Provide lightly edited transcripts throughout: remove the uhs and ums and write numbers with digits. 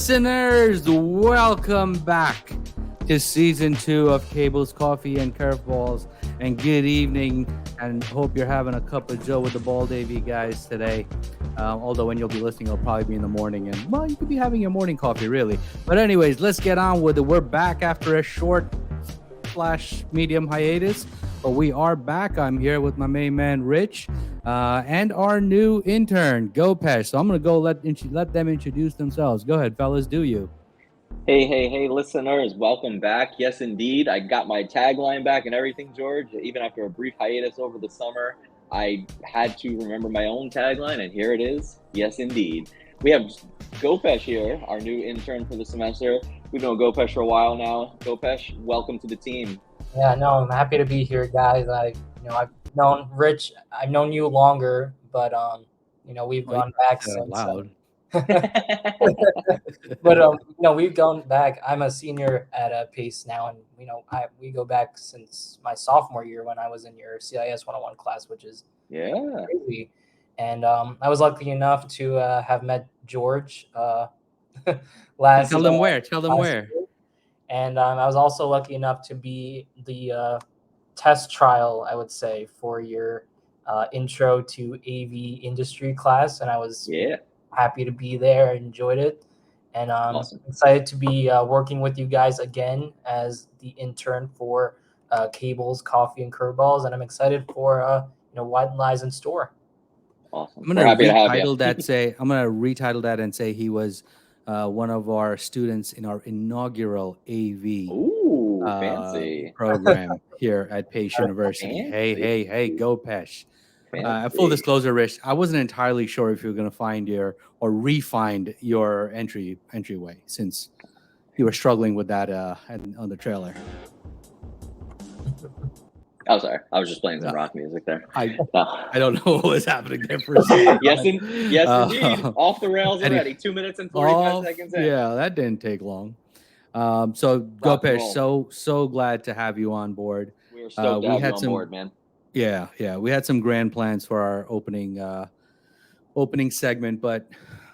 Listeners, welcome back to season 2 of Cables, Coffee, and Curveballs. And good evening, and hope you're having a cup of joe with the BaldAVGuys today. Although when you'll be listening, it'll probably be in the morning, and well, you could be having your morning coffee, really. But anyways, let's get on with it. We're back after a short / medium hiatus, but we are back. I'm here with my main man, Rich, and our new intern, Gopesh. So I'm going to go let them introduce themselves. Go ahead, fellas, do you? Hey, listeners, welcome back. Yes, indeed. I got my tagline back and everything, George. Even after a brief hiatus over the summer, I had to remember my own tagline, and here it is. Yes, indeed. We have Gopesh here, our new intern for the semester. We've known Gopesh for a while now. Gopesh, welcome to the team. Yeah, no, I'm happy to be here, guys. I've known Rich. I've known you longer, but we've gone back since. Loud. But we've gone back. I'm a senior at Pace now, and we go back since my sophomore year when I was in your CIS 101 class, which is crazy. And I was lucky enough to have met George last. Tell them where. Year. And I was also lucky enough to be the test trial, I would say, for your intro to AV industry class, and I was happy to be there. I enjoyed it, and awesome. Excited to be working with you guys again as the intern for Cables, Coffee, and Curveballs, and I'm excited for what lies in store. Awesome. I'm gonna retitle that and say he was one of our students in our inaugural AV fancy program here at Pace University. Hey, Gopesh. Full disclosure, Rich, I wasn't entirely sure if you were going to find refine your entryway since you were struggling with that on the trailer. Oh, sorry. I was just playing some rock music there. I don't know what was happening there for a second. Yes, indeed. Off the rails already. 2 minutes and 45 seconds in. Yeah, that didn't take long. So Gopesh, so glad to have you on board. We're stoked to have you on board, man. Yeah. We had some grand plans for our opening segment, but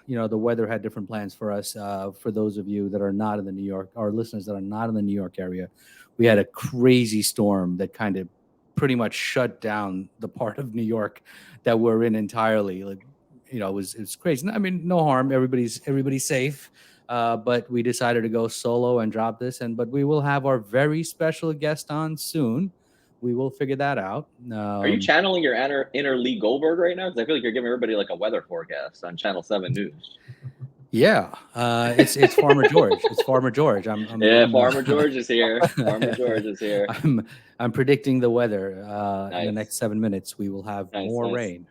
the weather had different plans for us. For those of you that are not in the New York, our listeners that are not in the New York area, we had a crazy storm that kind of pretty much shut down the part of New York that we're in entirely. It was crazy. I mean, no harm. Everybody's safe. But we decided to go solo and drop this. But we will have our very special guest on soon. We will figure that out. Are you channeling your inner Lee Goldberg right now? Because I feel like you're giving everybody like a weather forecast on Channel 7 News. Yeah, it's Farmer George. It's Farmer George. Farmer George is here. Farmer George is here. I'm predicting the weather. In the next 7 minutes, we will have more rain.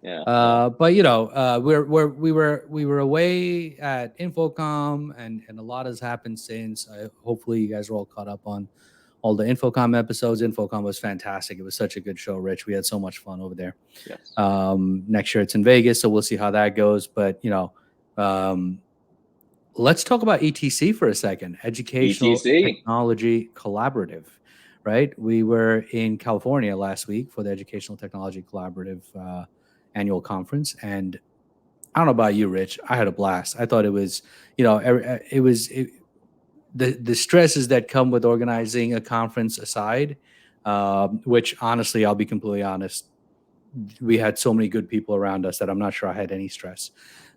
Yeah. But we were away at Infocom, and a lot has happened since. Hopefully, you guys are all caught up on all the Infocom episodes. Infocom was fantastic. It was such a good show, Rich. We had so much fun over there. Yes. Next year it's in Vegas, so we'll see how that goes. But let's talk about ETC for a second. Educational Technology Collaborative, right? We were in California last week for the Educational Technology Collaborative annual conference, and I don't know about you, Rich. I had a blast. I thought it was, the stresses that come with organizing a conference aside, which honestly, I'll be completely honest, we had so many good people around us that I'm not sure I had any stress.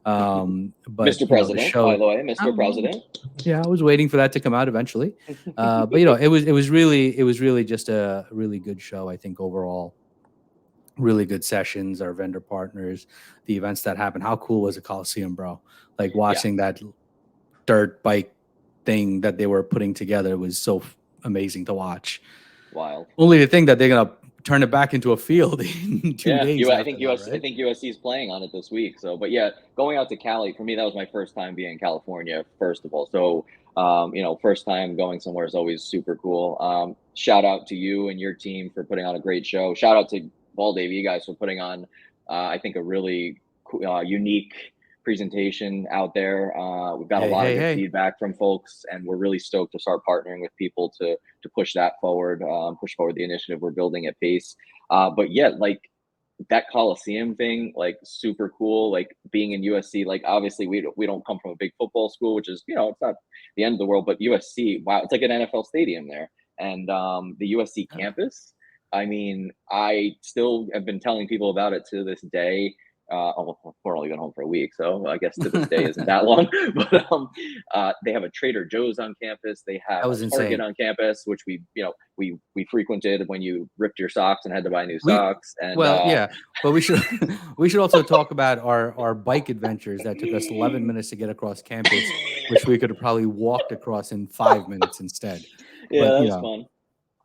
But Mr. President, by the way, Mr. President. Yeah, I was waiting for that to come out eventually. But it was really just a really good show, I think, overall. Really good sessions, our vendor partners, the events that happened. How cool was the Coliseum, bro? Like watching that dirt bike thing that they were putting together was so amazing to watch. Wild. Only to think that they're gonna turn it back into a field in 2 days. I think USC is playing on it this week. So, but yeah, going out to Cali for me, that was my first time being in California. First of all, so first time going somewhere is always super cool. Shout out to you and your team for putting on a great show. Shout out to BaldAVGuys for putting on, I think, a really unique presentation out there. We've got a lot of good feedback from folks, and we're really stoked to start partnering with people to push that forward, push forward the initiative we're building at Pace. But yeah, like that Coliseum thing, like super cool. Like being in USC, like obviously we don't come from a big football school, which is, it's not the end of the world, but USC, wow, it's like an NFL stadium there. And the USC campus, I mean, I still have been telling people about it to this day. We're only been home for a week, so I guess to this day isn't that long. But they have a Trader Joe's on campus. They have That was a Target insane. on campus, which we frequented when you ripped your socks and had to buy new socks. And yeah, but we should we should also talk about our bike adventures that took us 11 minutes to get across campus, which we could have probably walked across in 5 minutes instead. Yeah, But that was fun.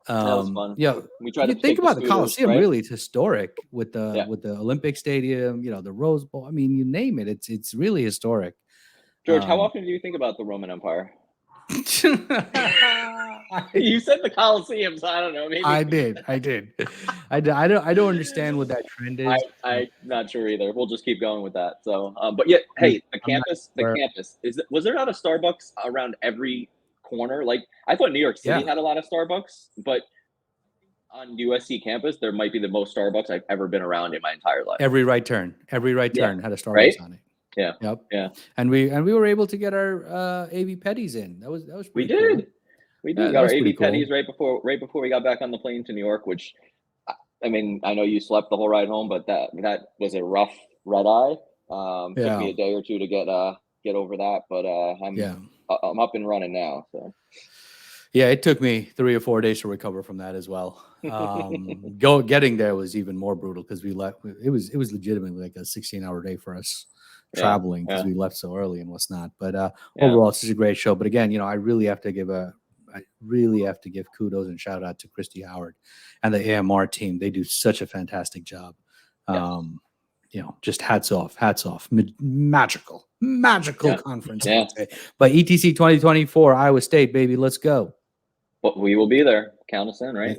That was fun. Yeah, We tried you to think take about the the scooters, Coliseum. right? Really, it's historic with the Olympic Stadium. The Rose Bowl. I mean, you name it. It's really historic. George, how often do you think about the Roman Empire? You said the Coliseum, so I don't know. Maybe I did. I don't understand what that trend is. I'm not sure either. We'll just keep going with that. So, but yeah, hey, the campus was there not a Starbucks around every corner? Like I thought New York City had a lot of Starbucks, but on USC campus, there might be the most Starbucks I've ever been around in my entire life. Every right turn had a Starbucks on it. Yeah. Yep. Yeah. And we were able to get our AV petties in. That was pretty cool. We did. We got our AV petties right before we got back on the plane to New York, which I mean, I know you slept the whole ride home, but that was a rough red eye. Took me a day or two to get over that, but I'm up and running now. So yeah, it took me 3 or 4 days to recover from that as well. Getting there was even more brutal because we left. It was legitimately like a 16-hour day for us traveling because we left so early and whatnot. But overall, it's such a great show. But again, I really have to give kudos and shout out to Christy Howard and the AMR team. They do such a fantastic job. Just hats off. Magical conference. Yeah. But ETC 2024, Iowa State, baby, let's go. But we will be there. Count us in, right?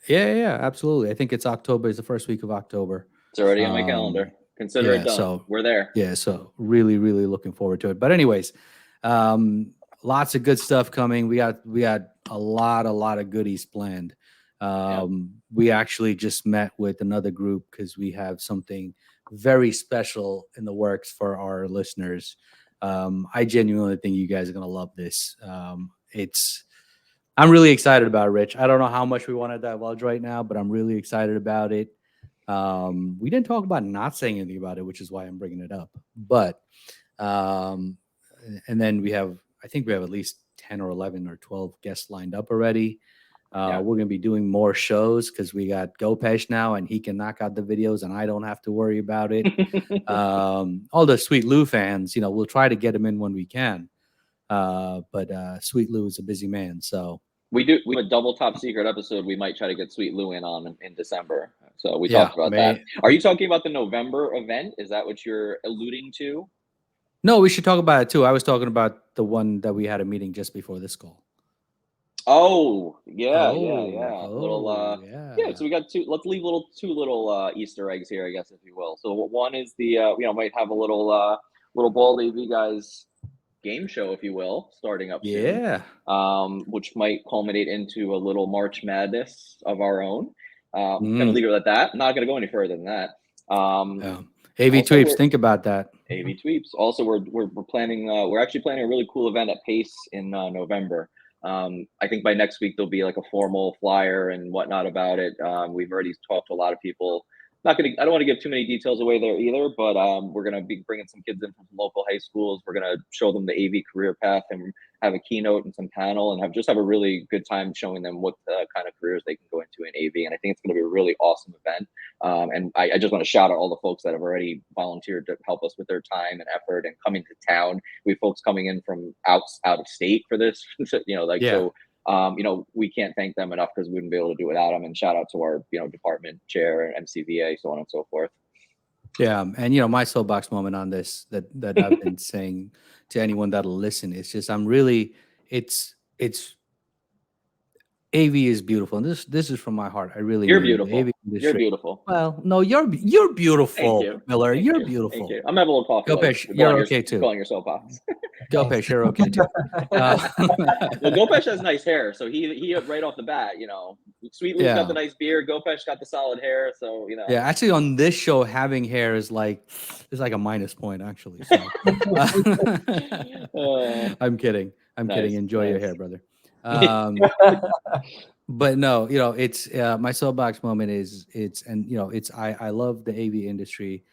Yeah, absolutely. I think it's October. It's the first week of October. It's already on my calendar. Consider it done. So we're there. Yeah, so really, really looking forward to it. But anyways, lots of good stuff coming. We got a lot of goodies planned. We actually just met with another group because we have something very special in the works for our listeners. I genuinely think you guys are going to love this. I'm really excited about it, Rich. I don't know how much we want to divulge right now, but I'm really excited about it. We didn't talk about not saying anything about it, which is why I'm bringing it up. But and then I think we have at least 10 or 11 or 12 guests lined up already. We're going to be doing more shows because we got Gopesh now and he can knock out the videos and I don't have to worry about it. All the Sweet Lou fans, we'll try to get him in when we can. But Sweet Lou is a busy man. So we have a double top secret episode. We might try to get Sweet Lou in on in December. So we talked about that. Are you talking about the November event? Is that what you're alluding to? No, we should talk about it too. I was talking about the one that we had a meeting just before this call. Oh, yeah. So we got two. Let's leave two little Easter eggs here, I guess, if you will. So one is the might have a little BaldAVGuys game show, if you will, starting up soon. Which might culminate into a little March Madness of our own. Gonna leave it at that. I'm not gonna go any further than that. AVtweeps, think about that. AVtweeps. Also, we're planning. We're actually planning a really cool event at Pace in November. I think by next week there'll be like a formal flyer and whatnot about it. We've already talked to a lot of people. I don't want to give too many details away there either, but we're going to be bringing some kids in from local high schools. We're going to show them the AV career path and have a keynote and some panel and have a really good time showing them what kind of careers they can go into in AV. And I think it's going to be a really awesome event. And I just want to shout out all the folks that have already volunteered to help us with their time and effort and coming to town. We have folks coming in from out of state for this, So, we can't thank them enough because we wouldn't be able to do it without them. And shout out to our, department chair and MCVA, so on and so forth. Yeah. And, my soapbox moment on this that I've been saying to anyone that'll listen is just, AV is beautiful, and this is from my heart. I really You're mean it. The AV beautiful. You're industry. beautiful. Well, no, you're Thank beautiful, you. Miller. Thank You're you. Thank beautiful. you. I'm having a little coffee. Gopesh, Like, you're okay too. Go on your soapbox. Gopesh, you're okay too. Well, Gopesh has nice hair, so he right off the bat, you know, Sweet Lou's got the nice beard. Gopesh got the solid hair, so you know. Yeah, actually, on this show, having hair is like a minus point, actually. So, I'm kidding. I'm kidding. Enjoy your hair, brother. But no, you know, it's my soapbox moment is and you know, I love the AV industry.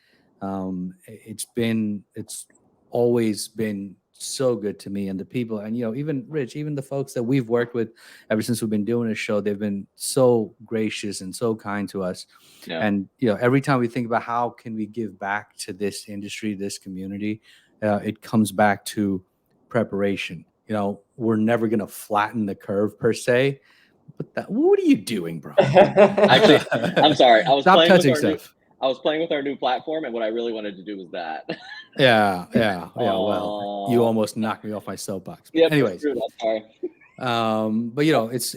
It's always been so good to me and the people, and you know, even Rich, even the folks that we've worked with ever since we've been doing this show, they've been so gracious and so kind to us. Yeah. And you know, every time we think about how can we give back to this industry, this community, it comes back to preparation. You know, we're never going to flatten the curve per se. But what are you doing, bro? Actually, I'm sorry. I was Stop playing touching with our stuff. I was playing with our new platform, and what I really wanted to do was that. Yeah. Well, you almost knocked me off my soapbox. But Yeah. anyways, I'm sorry. but you know, it's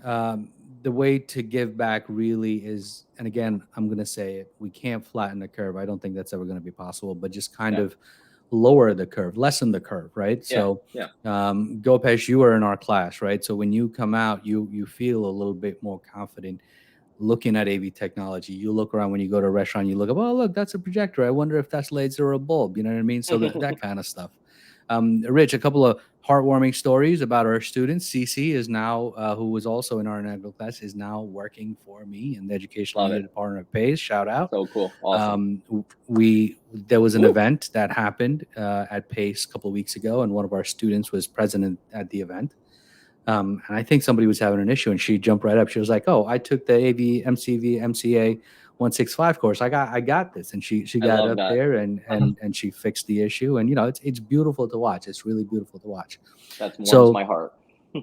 the way to give back really is, and again, I'm gonna say it: we can't flatten the curve. I don't think that's ever gonna be possible. But just kind of lower the curve, lessen the curve, right? So, Gopesh, you were in our class, right? So when you come out, you feel a little bit more confident looking at AV technology. You look around when you go to a restaurant, you look up, oh, look, that's a projector. I wonder if that's laser or a bulb. You know what I mean? So that kind of stuff. Rich, a couple of heartwarming stories about our students. Cece is now, who was also in our inaugural class, is now working for me in the educational media department of PACE. Shout out. So cool. Awesome. There was an event that happened at PACE a couple of weeks ago, and one of our students was present at the event. And I think somebody was having an issue, and she jumped right up. She was like, "Oh, I took the AV MCV MCA 165 course. I got this." And she got up there and she fixed the issue. And you know, it's beautiful to watch. It's really beautiful to watch. That warms my heart.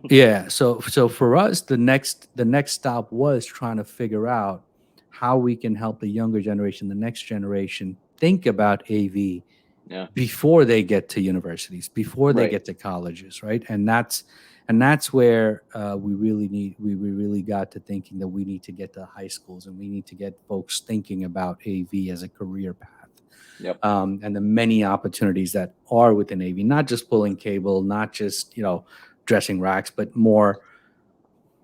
Yeah. So for us, the next stop was trying to figure out how we can help the younger generation, the next generation, think about AV before they get to universities, before they get to colleges, right? And that's where we really got to thinking that we need to get to high schools and we need to get folks thinking about AV as a career path. And the many opportunities that are within AV, not just pulling cable, not just, you know, dressing racks, but more.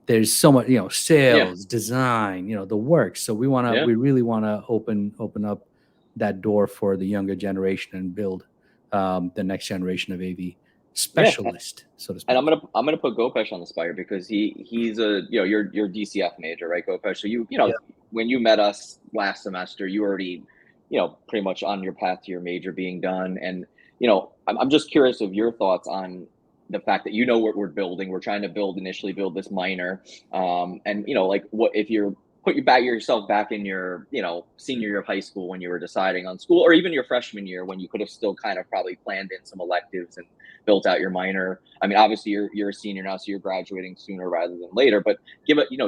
There's so much, you know, sales, design, you know, the work. So we really want to open up that door for the younger generation and build the next generation of AV specialist, so to speak. And I'm gonna put Gopesh on the spot because he's a, you know, you're DCF major, right, Gopesh? So you know when you met us last semester, you already, you know, pretty much on your path to your major being done. And you know, I'm just curious of your thoughts on the fact that, you know, what we're building. We're trying to initially build this minor, and you know, like, what if you're put yourself back in your, you know, senior year of high school when you were deciding on school, or even your freshman year when you could have still kind of probably planned in some electives and built out your minor. I mean, obviously you're a senior now, so you're graduating sooner rather than later. But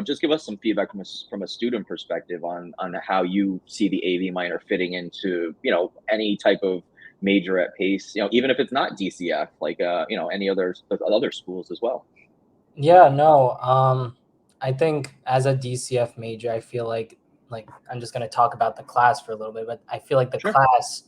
just give us some feedback from a student perspective on how you see the AV minor fitting into, you know, any type of major at PACE. You know, even if it's not DCF, like you know, any other schools as well. Yeah, no. I think as a DCF major, I feel like I'm just going to talk about the class for a little bit, but I feel like the class,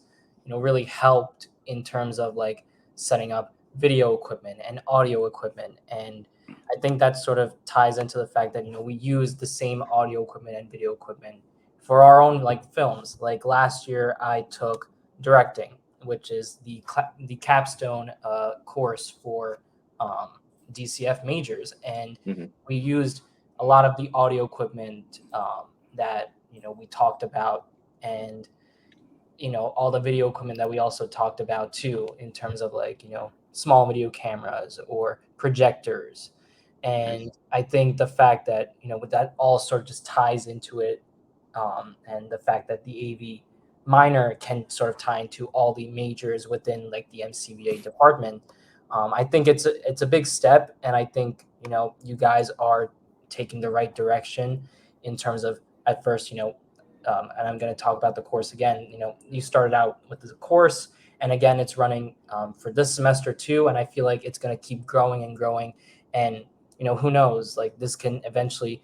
you know, really helped in terms of like setting up video equipment and audio equipment. And I think that sort of ties into the fact that, you know, we use the same audio equipment and video equipment for our own like films. Like last year I took directing, which is the capstone course for DCF majors. And we used a lot of the audio equipment that, you know, we talked about, and, you know, all the video equipment that we also talked about too, in terms of like, you know, small video cameras or projectors. And I think the fact that, you know, with that all sort of just ties into it, and the fact that the AV minor can sort of tie into all the majors within like the MCVA department. I think it's a big step, and I think, you know, you guys are taking the right direction in terms of, at first, you know, and I'm going to talk about the course again. You know, you started out with the course, and again, it's running for this semester too, and I feel like it's going to keep growing and growing. And who knows? Like this can eventually,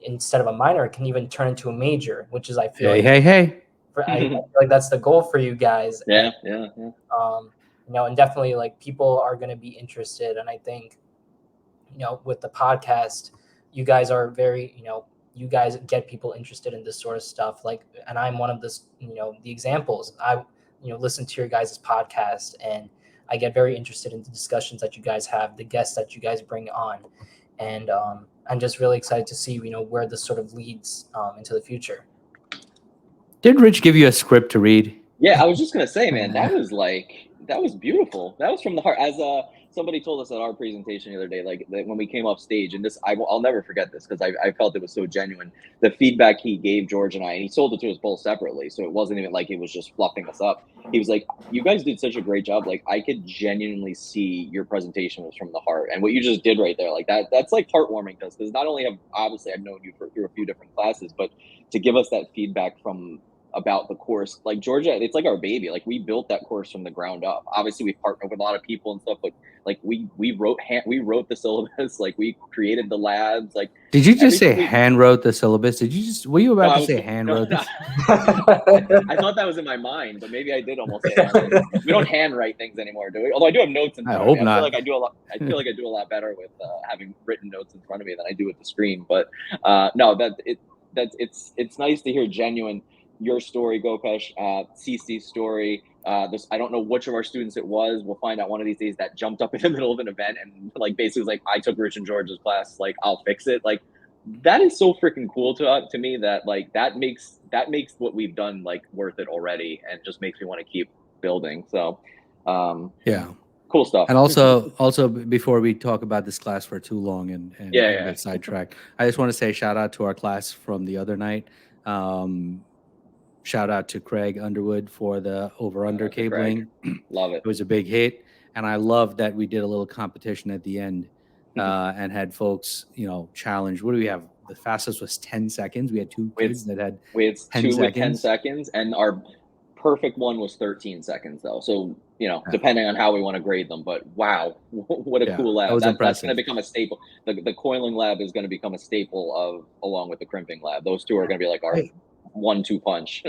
instead of a minor, it can even turn into a major, which is I feel like Hey. I feel like that's the goal for you guys. Yeah. And definitely like people are going to be interested, and I think with the podcast, you guys are very you guys get people interested in this sort of stuff. Like, and I'm one of this the examples. I listen to your guys' podcast, and I get very interested in the discussions that you guys have, the guests that you guys bring on, and I'm just really excited to see where this sort of leads into the future. Did Rich give you a script to read? Yeah, I was just gonna say, man, that was beautiful. That was from the heart. As somebody told us at our presentation the other day, like when we came off stage, and this I'll never forget this because I felt it was so genuine. The feedback he gave George and I, and he sold it to us both separately, so it wasn't even like it was just fluffing us up. He was like, "You guys did such a great job. Like I could genuinely see your presentation was from the heart, and what you just did right there, like that's like heartwarming to us because not only I've known you through a few different classes, but to give us that feedback about the course, like Georgia, it's like our baby. Like we built that course from the ground up. Obviously, we partnered with a lot of people and stuff, but like we wrote the syllabus. Like we created the labs. Like did you just say hand wrote the syllabus? Were you about to say hand wrote this? I thought that was in my mind, but maybe I did almost say that. We don't handwrite things anymore, do we? Although I do have notes in front of me. I feel like I do a lot. I feel like I do a lot better with having written notes in front of me than I do with the screen. But no, it's nice to hear genuine. Your story, Gopesh, CC's story. This I don't know which of our students it was. We'll find out one of these days that jumped up in the middle of an event and like basically was like, I took Rich and George's class. Like I'll fix it. Like that is so freaking cool to me that like that makes what we've done like worth it already, and just makes me want to keep building. So yeah. Cool stuff. And also before we talk about this class for too long and get sidetracked, I just want to say shout out to our class from the other night. Shout out to Craig Underwood for the over-under cabling. Love it. It was a big hit. And I love that we did a little competition at the end and had folks, challenge. What do we have? The fastest was 10 seconds. We had two kids that had 10 seconds. With 10 seconds. And our perfect one was 13 seconds, though. So, depending on how we want to grade them. But wow, what a cool lab. That's going to become a staple. The coiling lab is going to become a staple along with the crimping lab. Those two are going to be like our 1-2 punch.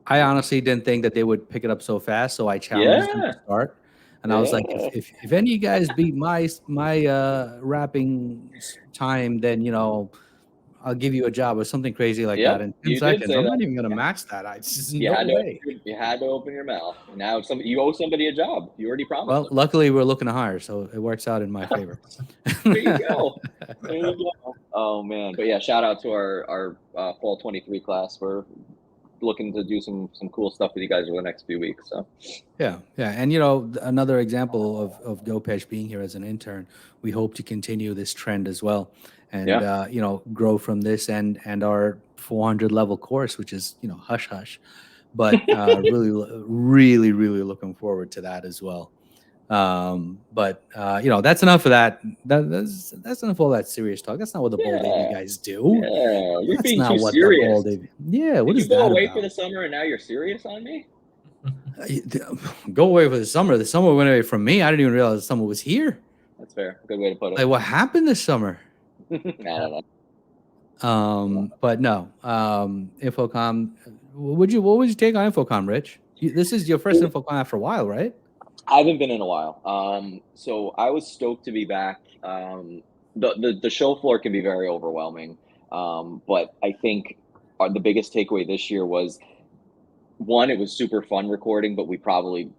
I honestly didn't think that they would pick it up so fast, so I challenged them to start. And I was like, if any of you guys beat my wrapping time, then I'll give you a job or something crazy like that in 10 seconds. I'm not even gonna max that. No way. You had to open your mouth. Now you owe somebody a job. You already promised. Well, luckily we're looking to hire, so it works out in my favor. There you go. Oh man, but yeah, shout out to our fall 23 class. We're looking to do some cool stuff with you guys over the next few weeks. So yeah, and another example of Gopesh being here as an intern, we hope to continue this trend as well, and grow from this and our 400 level course, which is hush hush, but really looking forward to that as well. But that's enough of that. That's enough of all that serious talk. That's not what the BaldAVGuys do. Yeah, you're that's being not too what serious. The yeah, what Did is you go that away about? for the summer and now you're serious on me? Go away for the summer. The summer went away from me. I didn't even realize the summer was here. That's fair. Good way to put it. Like, what happened this summer? I don't know. But no. Infocom. What would you take on Infocom, Rich? This is your first Infocom after a while, right? I haven't been in a while. So I was stoked to be back. The show floor can be very overwhelming. But I think the biggest takeaway this year was, one, it was super fun recording, but we probably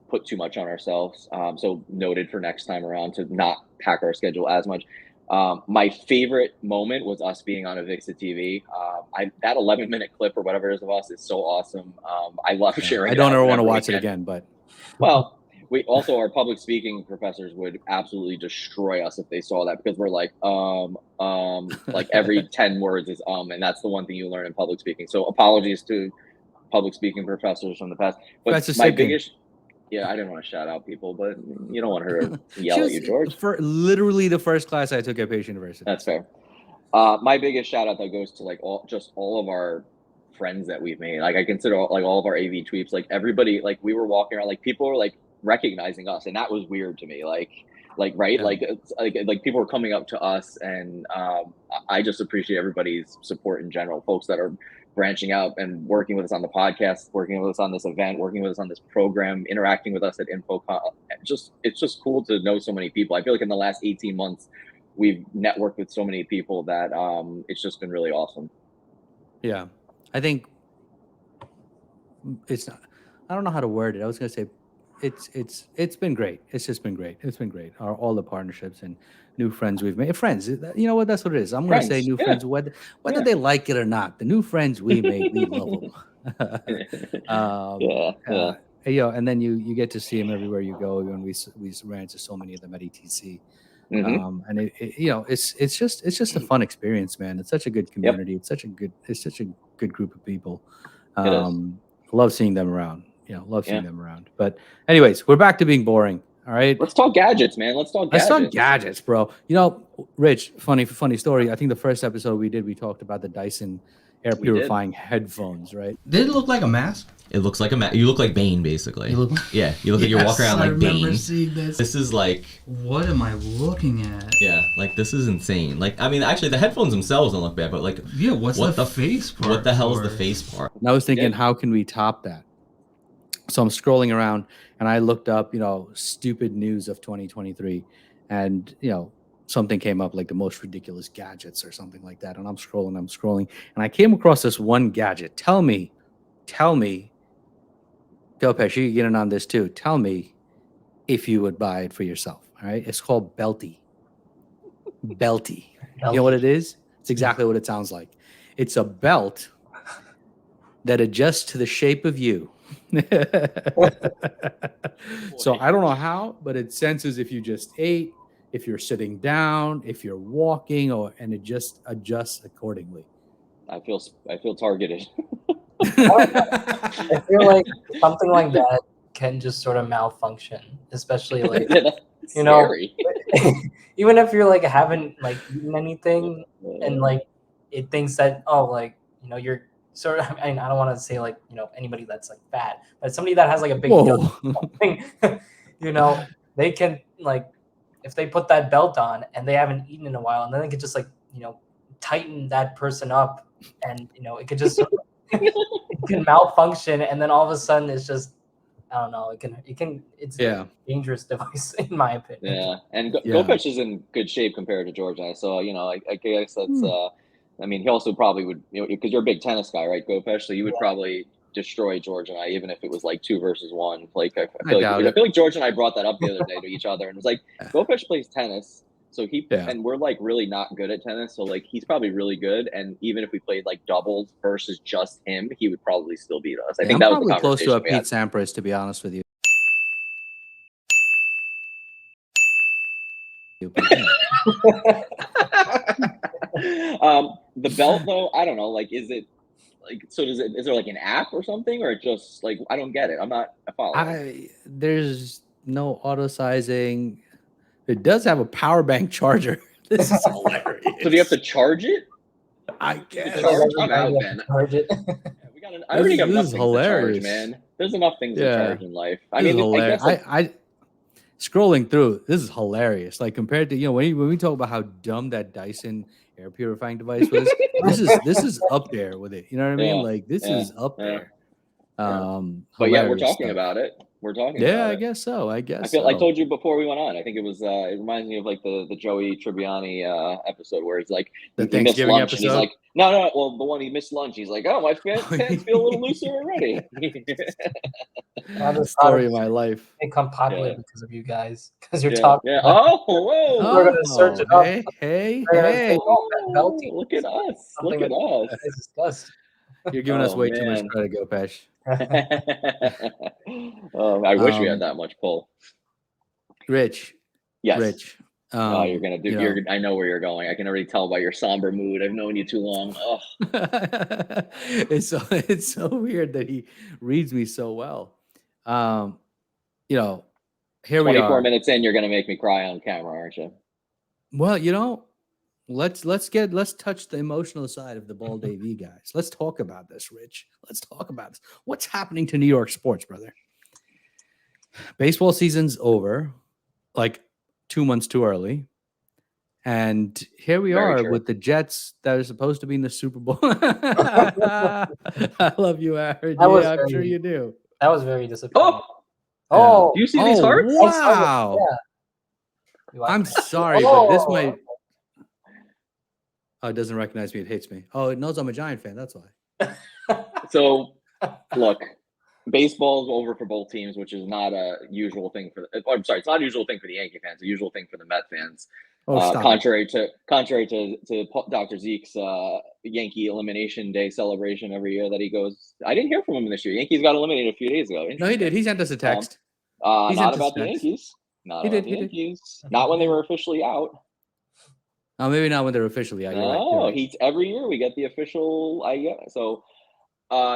put too much on ourselves. So noted for next time around to not pack our schedule as much. My favorite moment was us being on AVixa TV. That 11-minute clip or whatever it is of us is so awesome. I love sharing. I don't ever want to watch it again, but well, we also, our public speaking professors would absolutely destroy us if they saw that, because we're like like every 10 words is and that's the one thing you learn in public speaking. So apologies to public speaking professors from the past. But my biggest, I didn't want to shout out people, but you don't want her to yell at you, George. For literally the first class I took at Pace University. That's fair. My biggest shout out that goes to like all of our friends that we've made. Like I consider like all of our AVtweeps, like everybody, like we were walking around, like people were like recognizing us, and that was weird to me. Like Like, right? Yeah. Like, it's like people are coming up to us, and I just appreciate everybody's support in general. Folks that are branching out and working with us on the podcast, working with us on this event, working with us on this program, interacting with us at InfoCon. It's just cool to know so many people. I feel like in the last 18 months, we've networked with so many people that it's just been really awesome. Yeah, I think it's not. I don't know how to word it. I was gonna say, it's been great. It's just been great. It's been great. All the partnerships and new friends we've made. Friends, you know what? That's what it is. I'm gonna say Friends, new yeah. friends, whether Yeah. they like it or not. The new friends we made, we love them. Yeah. You know, and then you get to see them everywhere you go. And we ran into so many of them at ETC. Mhm. And you know, it's just a fun experience, man. It's such a good community. It's such a good group of people. It is. Love seeing them around. You know, love seeing Yeah. them around. But anyways, we're back to being boring. All right. Let's talk gadgets, man. Let's talk Let's gadgets. talk gadgets, bro. You know, Rich, funny story. I think the first episode we talked about the Dyson air We did. purifying headphones, right? Did it look like a mask? It looks like a you look like Bane, basically. You look yeah, you look like you're walking around I like remember Bane. seeing this. This is like, What am I looking at? yeah, like this is insane. Like, I mean, actually, the headphones themselves don't look bad, but like, Yeah, what's what the face part? what the hell is for? the face part? And I was thinking, Yeah. how can we top that? So I'm scrolling around and I looked up, you know, stupid news of 2023, and you know, something came up like the most ridiculous gadgets or something like that. And I'm scrolling, and I came across this one gadget. Tell me, Gopesh, you can get in on this too. Tell me if you would buy it for yourself. All right. It's called Belty. Belty. You know what it is? It's exactly what it sounds like. It's a belt that adjusts to the shape of you. So I don't know how, but it senses if you just ate, if you're sitting down, if you're walking, and it just adjusts accordingly. I feel targeted. I feel like something like that can just sort of malfunction, especially like you know, Scary. even if you're like haven't like eaten anything and like it thinks that like you know you're sort of, I mean, I don't want to say like you know anybody that's like fat, but somebody that has like a big thing, you know, they can like if they put that belt on and they haven't eaten in a while, and then they could just like you know tighten that person up, and you know it could just it can malfunction, and then all of a sudden it's just I don't know. It's a dangerous device in my opinion. Yeah, and Gopesh is in good shape compared to George and I. So you know, I guess that's. I mean, he also probably would, you know, because you're a big tennis guy, right, Gopesh? So you would probably destroy George and I, even if it was like 2 versus 1. Like I feel like George and I brought that up the other day to each other, and it was like Gopesh plays tennis, so and we're like really not good at tennis, so like he's probably really good, and even if we played like doubles versus just him, he would probably still beat us. I think that was the close to a conversation Pete Sampras, to be honest with you. The belt though, I don't know, like is it like, so is there like an app or something, or just like I don't get it. I'm not following. There's no auto sizing. It does have a power bank charger. This is hilarious. So do you have to charge it? I guess. I'm out, man. Charge it. I already got enough is things hilarious. to charge, man. There's enough things to charge in life. I mean, hilarious. I guess I scrolling through, this is hilarious. Like compared to, you know, when we talk about how dumb that Dyson air purifying device was, this is up there with it. You know what I mean? Like this is up there. But yeah, we're talking about it. We're talking about it. Yeah, I guess so. I told you before we went on. I think it was it reminds me of like the Joey Tribbiani episode where he's like the Thanksgiving episode. And he's like, no, well the one he missed lunch. He's like, oh, my pants feel a little looser already. The story of my life. They come popular because of you guys, because you're talking. Yeah. Oh, whoa! We're gonna search it up. Hey! Look at us! Look at us! You're giving us way too much credit, Gopesh. I wish we had that much pull. Rich. Yes. Rich. You're gonna do. I know where you're going. I can already tell by your somber mood. I've known you too long. Oh. It's so weird that he reads me so well. You know, here we are. 24 minutes in, you're gonna make me cry on camera, aren't you? Well, you know, let's touch the emotional side of the BaldAVGuys. Let's talk about this, Rich. Let's talk about this. What's happening to New York sports, brother? Baseball season's over. Like, 2 months too early. And here we Very are true. with the Jets that are supposed to be in the Super Bowl. I love you, Aaron. That was Yeah, I'm sure very- you do. That was very disappointing. Oh, Oh, do you see these hearts? I saw that, wow. yeah. You like I'm that? sorry, but this Oh, might. Oh, it doesn't recognize me. It hates me. Oh, it knows I'm a Giant fan. That's why. So, look, baseball's over for both teams, which is not a usual thing for. I'm sorry, it's not a usual thing for the Yankee fans. It's a usual thing for the Met fans. Oh, stop. Contrary to Dr. Zeke's Yankee Elimination Day celebration every year that he goes. I didn't hear from him this year. Yankees got eliminated a few days ago. No, he did. He sent us a text. He Not sent us about the text. Yankees. Not He about did, the he did. Yankees. Not when they were officially out. Oh, maybe not when they're officially out. You're right. You're No, right. every year we get the official. So,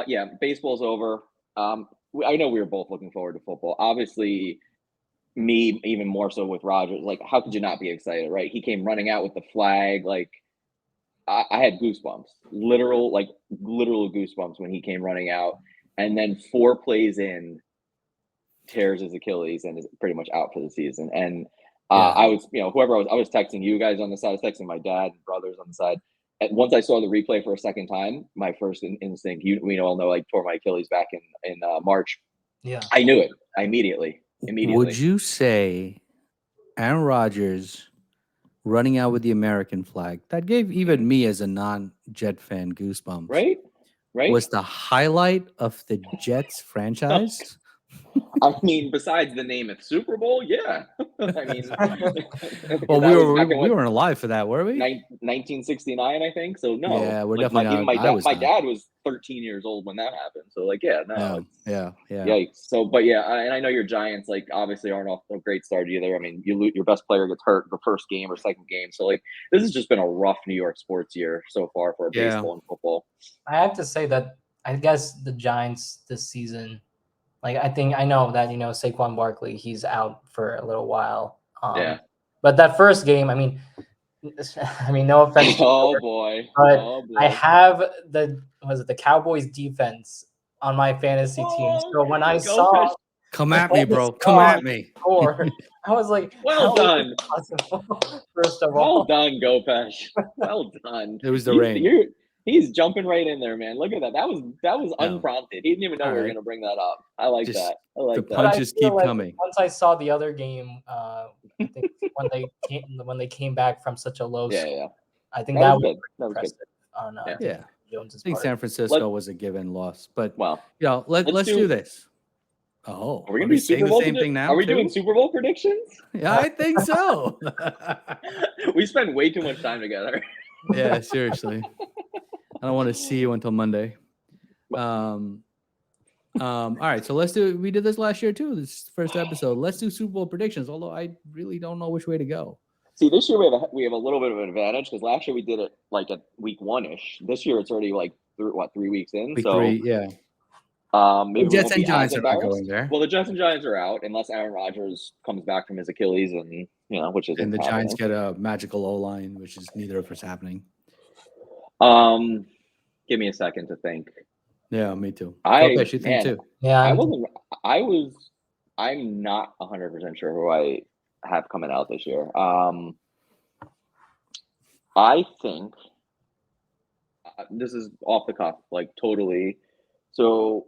yeah, baseball's over. I know we were both looking forward to football. Obviously, me even more so with Rogers. Like, how could you not be excited, right? He came running out with the flag. Like, I had goosebumps, literal goosebumps when he came running out. And then 4 plays in, tears his Achilles and is pretty much out for the season. And I was, whoever I was texting you guys on the side, I was texting my dad and brothers on the side. And once I saw the replay for a second time, my first instinct, we all know, I tore my Achilles back in March. yeah. I knew it immediately. Would you say Aaron Rodgers running out with the American flag, that gave even me as a non-Jet fan goosebumps, Right? was the highlight of the Jets franchise? I mean, besides the name at Super Bowl, yeah. I mean, Well, that was we back in what, weren't alive for that, were we? 1969, I think. So no, Yeah, we're like, definitely not. I was my not. dad was 13 years old when that happened. So like, yeah, no, Yeah. yikes. So, but yeah, and I know your Giants like obviously aren't off to a great start either. I mean, your best player gets hurt the first game or second game. So like, this has just been a rough New York sports year so far for baseball and football. I have to say that I guess the Giants this season, like I know that Saquon Barkley, he's out for a little while. Yeah. But that first game, I mean, no offense. Oh boy. But Oh boy. I have the Cowboys defense on my fantasy team. So when I saw Come at me, bro. Come at me. score, I was like, Well how done. is this possible? First of Well all, done, Gopesh. Well done. It was the rain. He's jumping right in there, man. Look at that. That was unprompted. He didn't even know we were going to bring that up. I like that. I like the that. punches keep like coming. Once I saw the other game, I think when they came back from such a low score, Yeah. I think That that was was good. That was impressive good. on Yeah. Jones's I think part. San Francisco was a given loss, but Well, let's do this. Oh, are we going to do saying Super the Bowl same thing now? Are we too? doing Super Bowl predictions? Yeah, I think so. We spend way too much time together. Yeah, seriously. I don't want to see you until Monday. All right, so let's do. We did this last year too. This first episode. Let's do Super Bowl predictions. Although I really don't know which way to go. See, this year we have a little bit of an advantage because last year we did it like at week 1-ish. This year it's already like 3 weeks in. Week so 3, yeah. maybe The Jets we and won't be Giants as are not embarrassed. going there. Well, the Jets and Giants are out unless Aaron Rodgers comes back from his Achilles and which is And the impossible. Giants get a magical O line, which is neither of us happening. Give me a second to think. Yeah, me too. I Gopesh, you think too? Yeah, I'm not 100% sure who I have coming out this year. I think this is off the cuff, like totally. So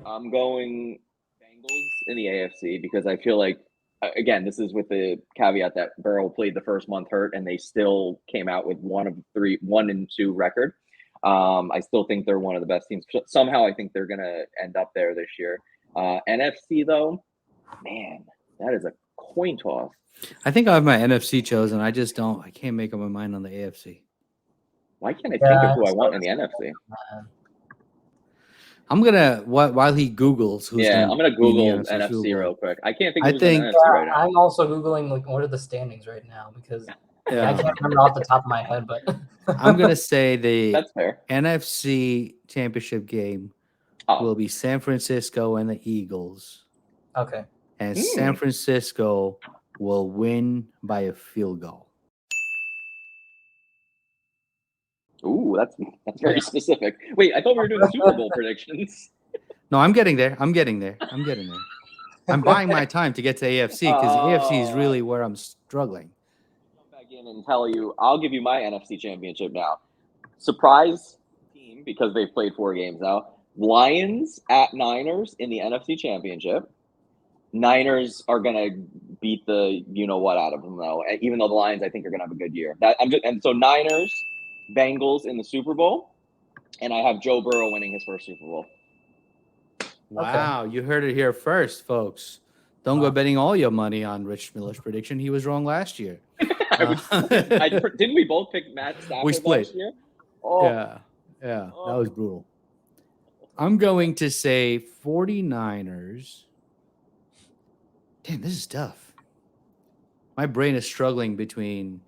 I'm going Bengals in the AFC because I feel like, again, this is with the caveat that Burrow played the first month hurt and they still came out with 1-2 record. I still think they're one of the best teams. Somehow I think they're going to end up there this year. NFC though, man, that is a coin toss. I think I have my NFC chosen. I can't make up my mind on the AFC. Why can't I think of who I want in the NFC? I'm gonna while he Googles who's I'm gonna be in the Google Super NFC Bowl. real quick. I can't think I of who's think- in the NFC right now. I'm also Googling like what are the standings right now because I Yeah. can't remember off the top of my head, but I'm gonna say the That's fair. NFC championship game will be San Francisco and the Eagles. okay. And San Francisco will win by a field goal. Ooh, that's very specific. Wait, I thought we were doing Super Bowl predictions. No, I'm getting there. I'm buying my time to get to AFC because AFC is Oh. really where I'm struggling. Jump back in and tell you, I'll give you my NFC Championship now. Surprise team because they've played 4 games now. Lions at Niners in the NFC Championship. Niners are gonna beat the you-know-what out of them, though. Even though the Lions, I think, are gonna have a good year. And so Niners, Bengals in the Super Bowl, and I have Joe Burrow winning his first Super Bowl. Wow, you heard it here first, folks. Don't go betting all your money on Rich Miller's prediction. He was wrong last year. Didn't we both pick Matt Stafford We split. last year? Oh. Yeah, that was brutal. I'm going to say 49ers. Damn, this is tough. My brain is struggling between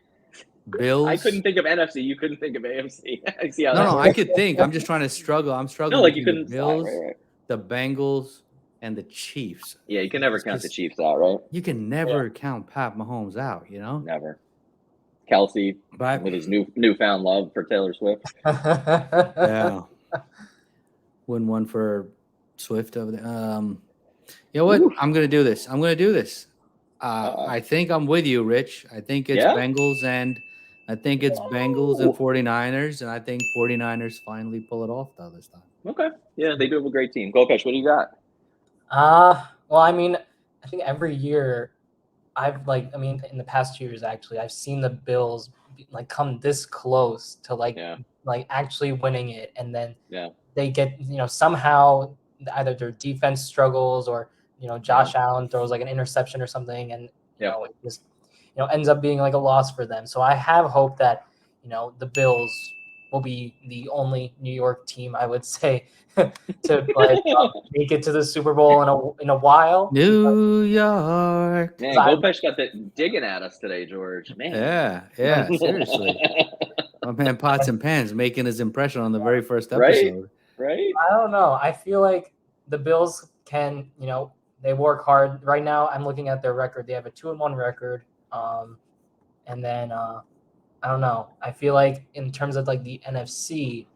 Bills. I couldn't think of NFC. You couldn't think of AFC. I see how No, that no, works. I could think. I'm just trying to struggle. I'm struggling No, like you between couldn't. the Bills, Right. the Bengals, and the Chiefs. Yeah, you can never count the Chiefs out, right? You can never count Pat Mahomes out, you know? Never. Kelsey But with his newfound love for Taylor Swift. yeah. Win one for Swift over there. You know what? Oof. I'm gonna do this. I think I'm with you, Rich. I think it's Bengals and 49ers, and I think 49ers finally pull it off though this time. Okay. Yeah, they do have a great team. Gopesh, what do you got? Well, I mean, I think every year in the past 2 years, actually, I've seen the Bills come this close to actually winning it. And then they get, somehow either their defense struggles or, Josh Allen throws an interception or something. And, it just, ends up being a loss for them. So I have hope that, the Bills will be the only New York team, I would say, to make it to the Super Bowl in a while. New York. Man, Gopesh got that digging at us today, George. Man. Yeah, seriously. My man Pots and Pans making his impression on the very first episode. Right? I don't know. I feel like the Bills can, they work hard. Right now, I'm looking at their record. They have a 2-1 record. And then I don't know. I feel like in terms of the NFC,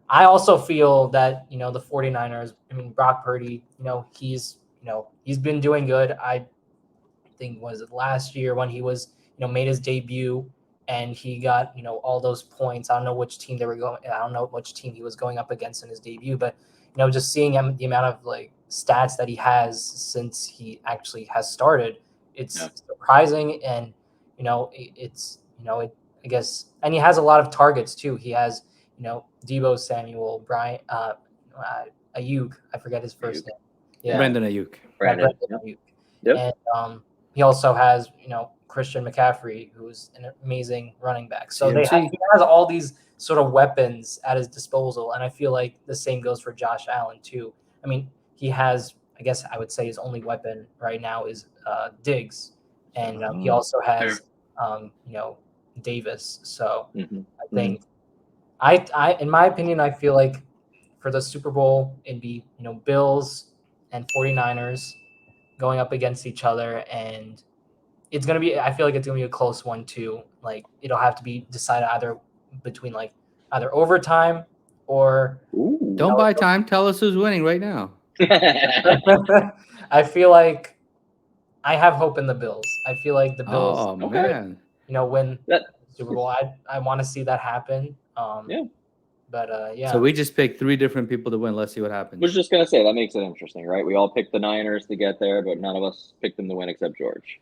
I also feel that, the 49ers, Brock Purdy, he's been doing good. I think was it last year when he was, made his debut and he got, all those points. I don't know which team they were going. I don't know which team he was going up against in his debut, but, just seeing him, the amount of stats that he has since he actually has started, it's surprising. And, it's, I guess, and he has a lot of targets too. He has, Deebo Samuel, Brian, Ayuk, I forget his first name. Yeah. Brandon Ayuk. Brandon. Ayuk. Yep. And he also has, Christian McCaffrey, who's an amazing running back. So he has all these sort of weapons at his disposal. And I feel like the same goes for Josh Allen too. I mean, he has, I guess I would say his only weapon right now is Diggs. And he also has, Davis. So I think I in my opinion, I feel like for the Super Bowl, it'd be, Bills and 49ers going up against each other. And it's going to be, I feel like it's going to be a close one too. It'll have to be decided either between either overtime or. Don't buy time. Tell us who's winning right now. I feel like I have hope in the Bills. I feel like the Bills, man. Win the Super Bowl. I want to see that happen. But So we just picked 3 different people to win. Let's see what happens. I was just going to say, that makes it interesting, right? We all picked the Niners to get there, but none of us picked them to win except George.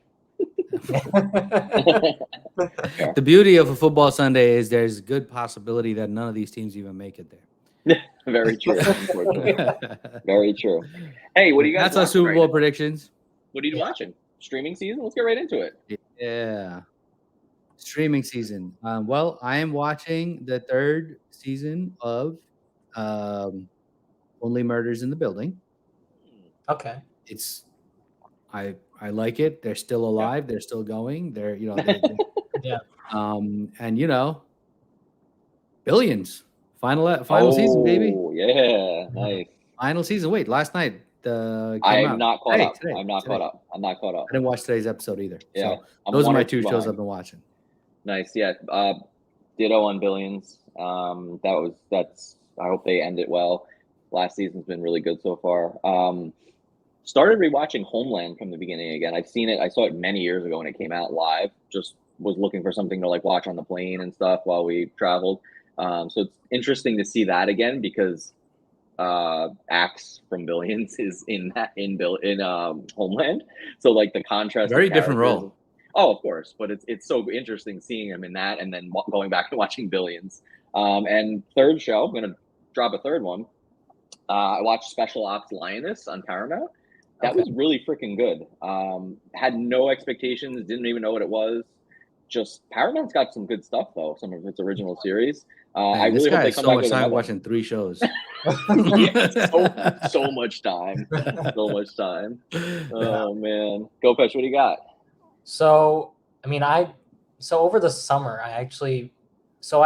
The beauty of a football Sunday is there's a good possibility that none of these teams even make it there. Very true. Very true. Hey, what do you guys? That's our Super Bowl predictions. What are you watching? Streaming season? Let's get right into it. Yeah. Streaming season. Well, I am watching the 3rd season of Only Murders in the Building. Okay. I like it. They're still alive. They're still going. They're and Billions. Final season, baby. Yeah, nice. Final season. Wait, last night I'm not caught up. I'm not caught up. I didn't watch today's episode either. Yeah, so those are my 2 shows I've been watching. Nice. Yeah. Ditto on Billions. I hope they end it well. Last season's been really good so far. Started rewatching Homeland from the beginning again. I've seen it. I saw it many years ago when it came out live. Just was looking for something to like watch on the plane and stuff while we traveled. So it's interesting to see that again because Axe from Billions is in Homeland. So like the contrast. Very of different characters- role. Oh, of course, but it's so interesting seeing him in that, and then going back and watching Billions. And third show, I'm gonna drop a third one. I watched Special Ops Lioness on Paramount. That was really freaking good. Had no expectations, didn't even know what it was. Just Paramount's got some good stuff though. Some of its original series. Man, I really hope they come back with another one. watching 3 shows. Yeah, so much time. So much time. Oh man. Gopesh, what do you got? So, I mean, so over the summer, I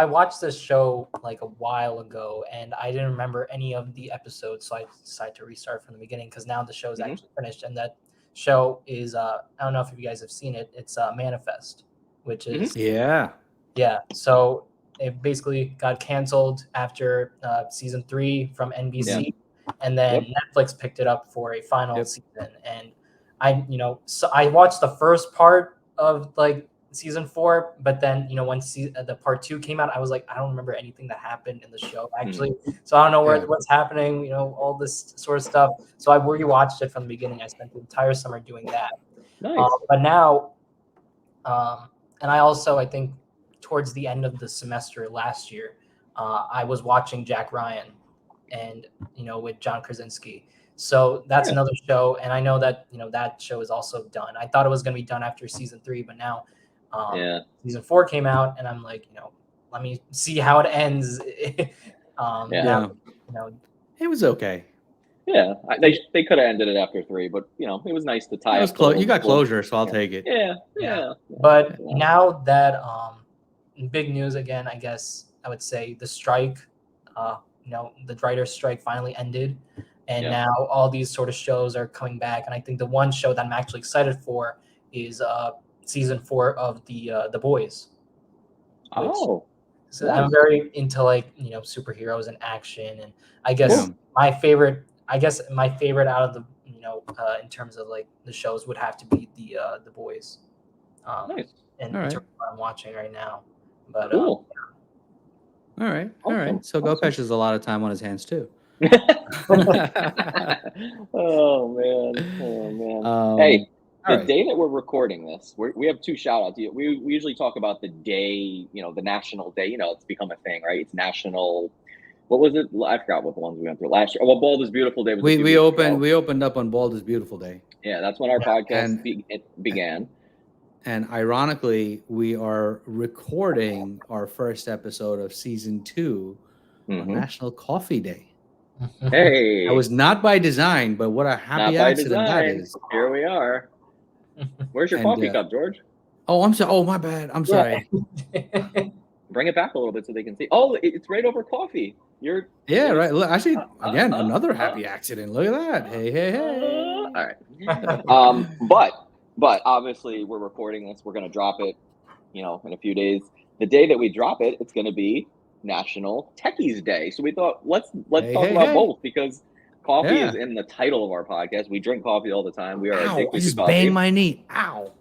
watched this show like a while ago, and I didn't remember any of the episodes, so I decided to restart from the beginning because now the show is actually finished, and that show is I don't know if you guys have seen it. It's Manifest, which is Yeah. So it basically got canceled after season 3 from NBC, and then Netflix picked it up for a final season, and so I watched the first part of like season 4, but then when the part 2 came out, I was like, I don't remember anything that happened in the show actually, so I don't know what's happening, all this sort of stuff. So I rewatched it from the beginning. I spent the entire summer doing that. Nice. But now, and I think towards the end of the semester last year, I was watching Jack Ryan, and with John Krasinski. So that's another show, and I know that that show is also done. I thought it was going to be done after season 3, but now season 4 came out, and I'm like, let me see how it ends. Now, It was okay. Yeah, they could have ended it after 3, but it was nice to tie. It was close. You got closure, so I'll take it. Yeah. But now that big news again, I guess I would say the strike, the writer's strike finally ended. And now all these sort of shows are coming back. And I think the one show that I'm actually excited for is season 4 of The Boys. Oh. So I'm very into like, superheroes and action. And I guess my favorite out of the, in terms of like the shows would have to be The Boys. Nice. And in terms of what I'm watching right now. But cool. All right. So Gopesh has a lot of time on his hands too. Oh man. Hey, the day that we're recording this, we have 2 shout outs. We usually talk about the day, the national day. It's become a thing, right? It's national. What was it? I forgot what the ones we went through last year. Well, Bald is Beautiful Day was. We opened up on Bald is Beautiful Day. Yeah, that's when our podcast began. And ironically, we are recording our first episode of season 2 on National Coffee Day. Hey, it was not by design, but what a happy accident that is. Here we are. Where's your coffee cup, George? Oh, I'm sorry. Oh, my bad. I'm sorry. Bring it back a little bit so they can see. Oh, it's right over coffee. Right. Look, actually, again, another happy accident. Look at that. Hey. All right. But obviously, we're recording this. We're gonna drop it, in a few days. The day that we drop it, it's gonna be National Techies Day. So we thought let's talk about both because coffee is in the title of our podcast. We drink coffee all the time. We are addicted to coffee. Bang my knee. Ow.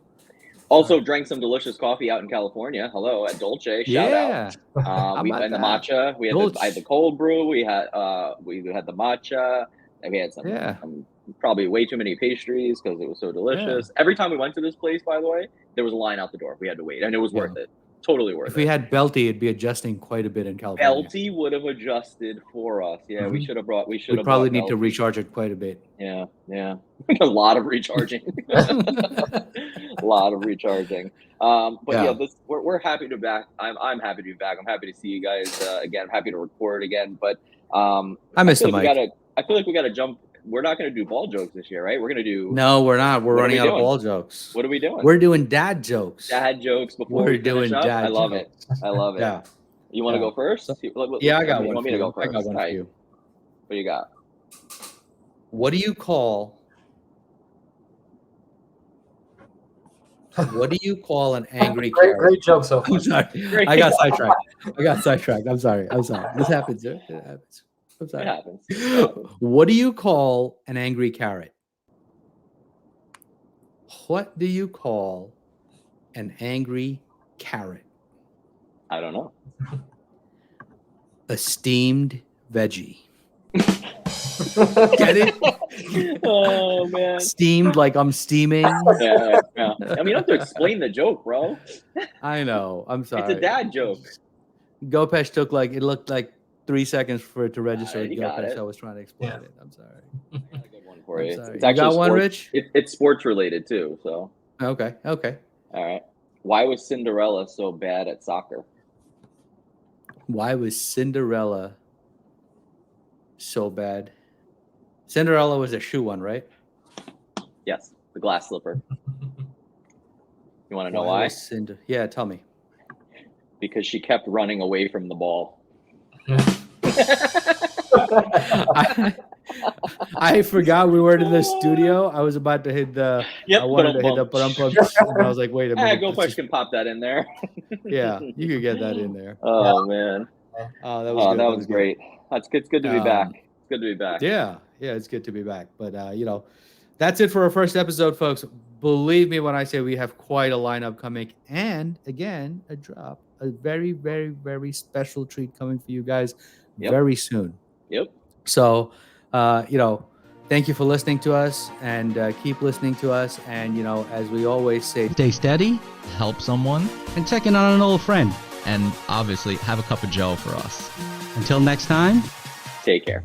Also drank some delicious coffee out in California. Hello at Dolce. Shout out. We had the matcha. I had the cold brew. We had the matcha. And we had some probably way too many pastries because it was so delicious. Every time we went to this place, by the way, there was a line out the door. We had to wait, and it was worth it. Totally worth it. If we had Belty, it'd be adjusting quite a bit in California. Belty would have adjusted for us. Yeah, we should have brought. We probably need to recharge it quite a bit. Yeah. A lot of recharging. A lot of recharging. We're happy to be back. I'm happy to be back. I'm happy to see you guys again. I'm happy to record again. But I miss the mic. I feel like we got to jump. We're not going to do ball jokes this year, right? We're going to do. No, we're not. We're running out of ball jokes. What are we doing? We're doing dad jokes. Dad jokes before we're doing dad jokes. I love it. Yeah. You want to go first? Yeah, I got one. You want me to go first? I got one for you. What do you got? What do you call an angry carrot? Great joke so far. I'm sorry. I got sidetracked. I'm sorry. This happens. It happens. I'm sorry. It happens. What do you call an angry carrot? What do you call an angry carrot? I don't know. A steamed veggie. Get it? Oh man. Steamed like I'm steaming. Yeah. I mean, you don't have to explain the joke, bro. I know. I'm sorry. It's a dad joke. Gopesh it looked like 3 seconds for it to register with He got Gopesh. it. I was trying to explain Yeah. it. I'm sorry. I got a good one for I'm you. sorry. It's You actually got one, sports- Rich? It's sports related too. So Okay. Okay. all right. Why was Cinderella so bad at soccer? Why was Cinderella so bad? Cinderella was a shoe one, right? Yes, the glass slipper. You want to know why? was yeah, tell me. Because she kept running away from the ball. I forgot we were in the studio. I was about to hit the. Yep, I wanted to hit the and I was like, wait a minute. Gopesh can pop that in there. Yeah, you could get that in there. Oh man. Oh, that was good. That was great. That's good. It's good to be back. It's good to be back. Yeah, it's good to be back. But that's it for our first episode, folks. Believe me when I say we have quite a lineup coming, and again, a very, very, very special treat coming for you guys very soon. Yep. So, thank you for listening to us, and keep listening to us. And as we always say, stay steady, help someone, and check in on an old friend. And obviously, have a cup of Joe for us. Until next time, take care.